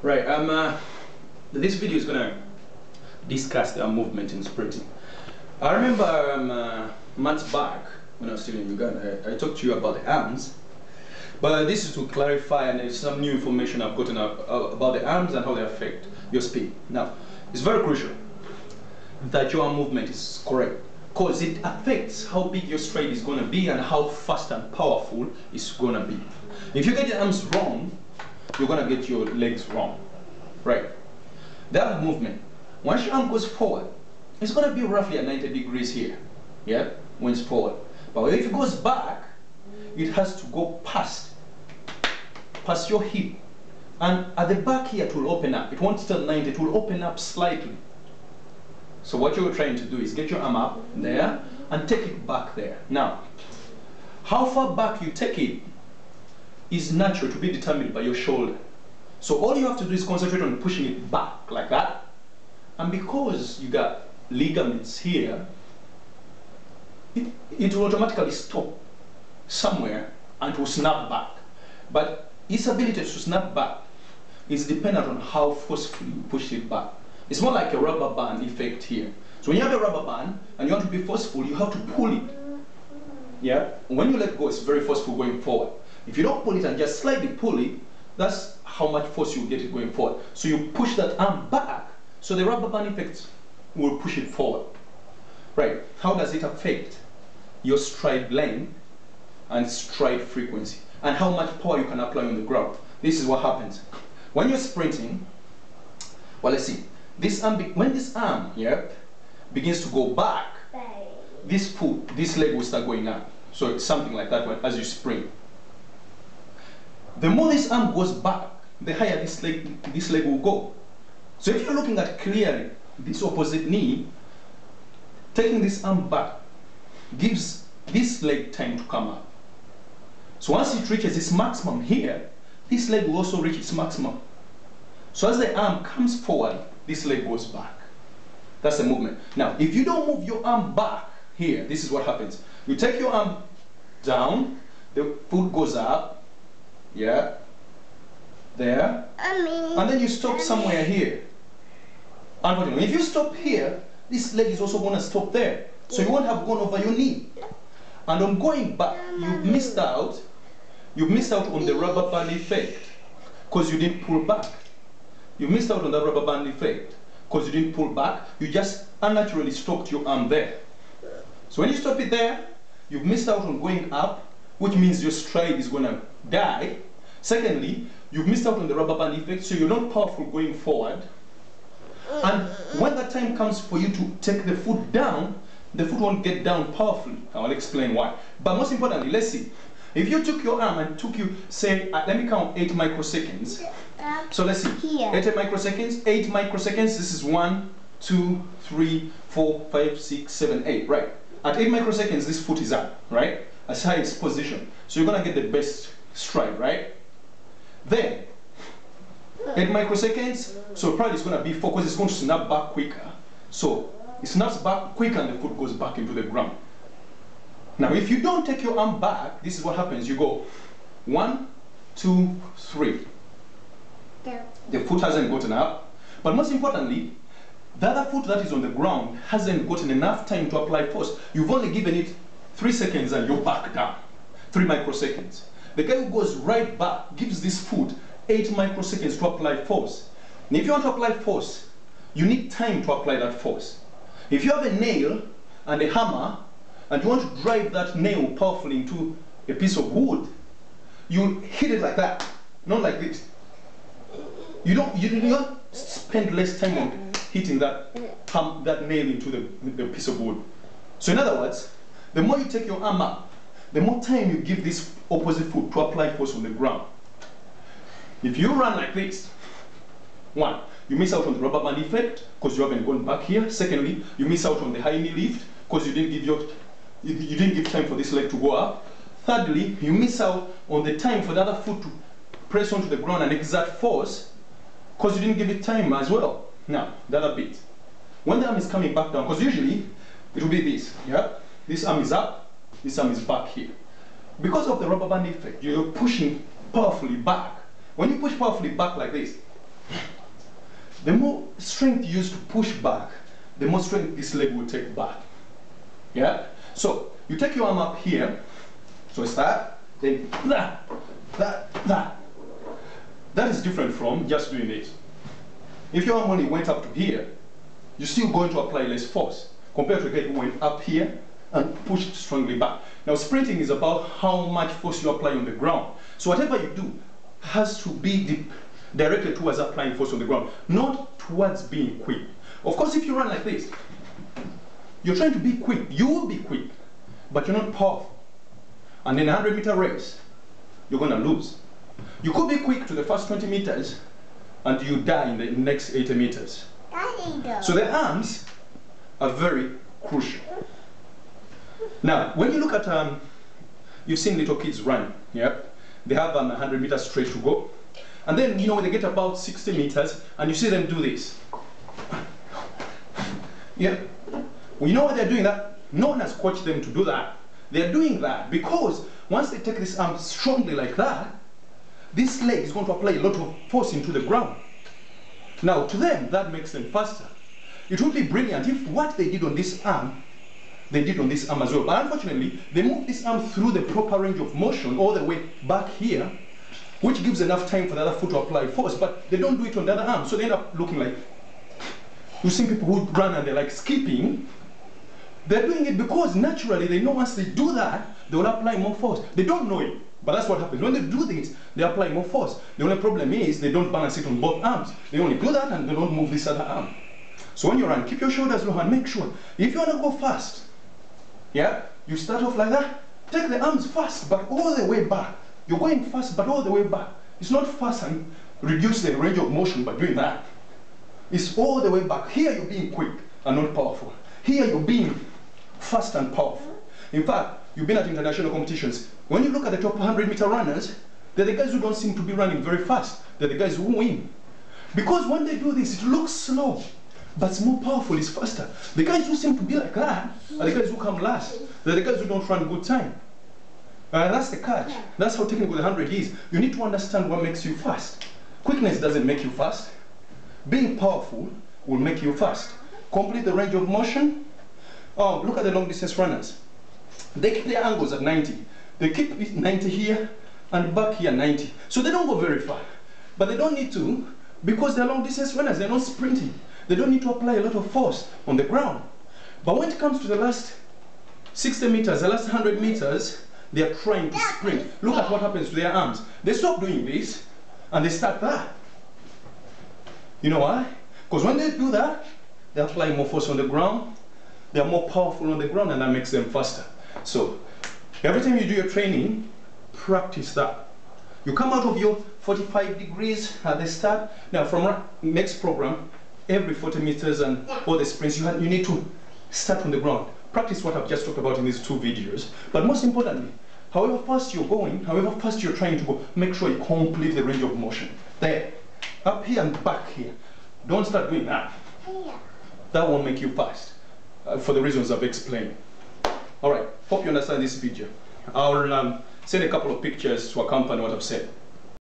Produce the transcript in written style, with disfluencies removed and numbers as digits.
Right, this video is gonna discuss the movement in sprinting. I remember months back when I was still in Uganda, I talked to you about the arms, but this is to clarify, and there's some new information I've gotten about the arms and how they affect your speed. Now, it's very crucial that your arm movement is correct, because it affects how big your stride is going to be and how fast and powerful it's going to be. If you get your arms wrong, you're going to get your legs wrong, right? The other movement, once your arm goes forward, it's going to be roughly at 90 degrees here, yeah, when it's forward. But if it goes back, it has to go past your hip. And at the back here, it will open up. It won't stay at 90, it will open up slightly. So what you're trying to do is get your arm up there and take it back there. Now, how far back you take it is natural to be determined by your shoulder. So all you have to do is concentrate on pushing it back like that. And because you got ligaments here, it will automatically stop somewhere and will snap back. But its ability to snap back is dependent on how forcefully you push it back. It's more like a rubber band effect here. So when you have a rubber band and you want to be forceful, you have to pull it. Yeah? When you let go, it's very forceful going forward. If you don't pull it and just slightly pull it, that's how much force you get it going forward. So you push that arm back, so the rubber band effect will push it forward. Right? How does it affect your stride length and stride frequency, and how much power you can apply on the ground? This is what happens. When you're sprinting, well, let's see. This arm, when this arm here begins to go back, this leg will start going up. So it's something like that as you sprint. The more this arm goes back, the higher this leg will go. So if you're looking at clearly this opposite knee, taking this arm back gives this leg time to come up. So once it reaches its maximum here, this leg will also reach its maximum. So as the arm comes forward, this leg goes back. That's the movement. Now, if you don't move your arm back here, this is what happens. You take your arm down, the foot goes up, yeah, there, and then you stop somewhere here. Unfortunately, if you stop here, this leg is also going to stop there. So you won't have gone over your knee. And on going back, you've missed out on the rubber band effect because you didn't pull back. You missed out on the rubber band effect because you didn't pull back. You just unnaturally stopped your arm there. So when you stop it there, you've missed out on going up, which means your stride is going to die. Secondly, you've missed out on the rubber band effect, so you're not powerful going forward. And when that time comes for you to take the foot down, the foot won't get down powerfully. I'll explain why. But most importantly, let's see. If you took your arm and took you, say, let me count 8 microseconds. So let's see. 8 microseconds. 8 microseconds. This is 1, 2, 3, 4, 5, 6, 7, 8. Right. At 8 microseconds, this foot is up. Right. As high as position. So you're gonna get the best stride. Right. Then 8 microseconds. So probably it's gonna be 4 because it's going to snap back quicker. So it snaps back quicker and the foot goes back into the ground. Now, if you don't take your arm back, this is what happens. You go 1, 2, 3. The foot hasn't gotten up. But most importantly, the other foot that is on the ground hasn't gotten enough time to apply force. You've only given it 3 seconds and you're back down. 3 microseconds. The guy who goes right back gives this foot 8 microseconds to apply force. And if you want to apply force, you need time to apply that force. If you have a nail and a hammer, and you want to drive that nail powerfully into a piece of wood, you hit it like that, not like this. You don't spend less time on hitting that nail into the piece of wood. So in other words, the more you take your arm up, the more time you give this opposite foot to apply force on the ground. If you run like this, 1, you miss out on the rubber band effect because you haven't gone back here. Secondly, you miss out on the high knee lift because you didn't give time for this leg to go up. Thirdly, you miss out on the time for the other foot to press onto the ground and exert force because you didn't give it time as well. Now, the other bit. When the arm is coming back down, because usually it will be this, yeah? This arm is up, this arm is back here. Because of the rubber band effect, you're pushing powerfully back. When you push powerfully back like this, the more strength you use to push back, the more strength this leg will take back. Yeah? So, you take your arm up here, so it's that, then that. That is different from just doing this. If your arm only went up to here, you're still going to apply less force compared to a guy who went up here and pushed strongly back. Now, sprinting is about how much force you apply on the ground. So whatever you do has to be directed towards applying force on the ground, not towards being quick. Of course, if you run like this, you're trying to be quick. You will be quick, but you're not powerful. And in a 100-meter race, you're going to lose. You could be quick to the first 20 meters and you die in the next 80 meters. So the arms are very crucial. Now, when you look at, you've seen little kids run, yeah? They have a 100-meter straight to go. And then, you know, when they get about 60 meters and you see them do this. Yeah? Well, you know why they're doing that? No one has coached them to do that. They're doing that because once they take this arm strongly like that, this leg is going to apply a lot of force into the ground. Now, to them, that makes them faster. It would be brilliant if what they did on this arm, they did on this arm as well. But unfortunately, they moved this arm through the proper range of motion all the way back here, which gives enough time for the other foot to apply force, but they don't do it on the other arm. So they end up looking like, you've seen people who run and they're like skipping. They're doing it because naturally they know once they do that, they will apply more force. They don't know it, but that's what happens. When they do this, they apply more force. The only problem is they don't balance it on both arms. They only do that and they don't move this other arm. So when you run, keep your shoulders low and make sure, if you want to go fast, yeah, you start off like that, take the arms fast, but all the way back. You're going fast, but all the way back. It's not fast and reduce the range of motion by doing that. It's all the way back. Here you're being quick and not powerful. Here you're being fast and powerful. In fact, you've been at international competitions. When you look at the top 100-meter runners, they're the guys who don't seem to be running very fast. They're the guys who win. Because when they do this, it looks slow, but it's more powerful, it's faster. The guys who seem to be like that are the guys who come last. They're the guys who don't run good time. That's the catch. That's how technical the 100 is. You need to understand what makes you fast. Quickness doesn't make you fast. Being powerful will make you fast. Complete the range of motion. Oh, look at the long distance runners. They keep their angles at 90. They keep it 90 here and back here 90. So they don't go very far. But they don't need to because they're long distance runners. They're not sprinting. They don't need to apply a lot of force on the ground. But when it comes to the last 60 meters, the last 100 meters, they are trying to sprint. Look at what happens to their arms. They stop doing this and they start that. You know why? Because when they do that, they apply more force on the ground. They are more powerful on the ground and that makes them faster. So, every time you do your training, practice that. You come out of your 45 degrees at the start. Now, from next program, every 40 meters and all the sprints, you need to start on the ground. Practice what I've just talked about in these two videos. But most importantly, however fast you're going, however fast you're trying to go, make sure you complete the range of motion. There, up here and back here. Don't start doing that. That won't make you fast, for the reasons I've explained. Alright, hope you understand this video. I'll send a couple of pictures to accompany what I've said.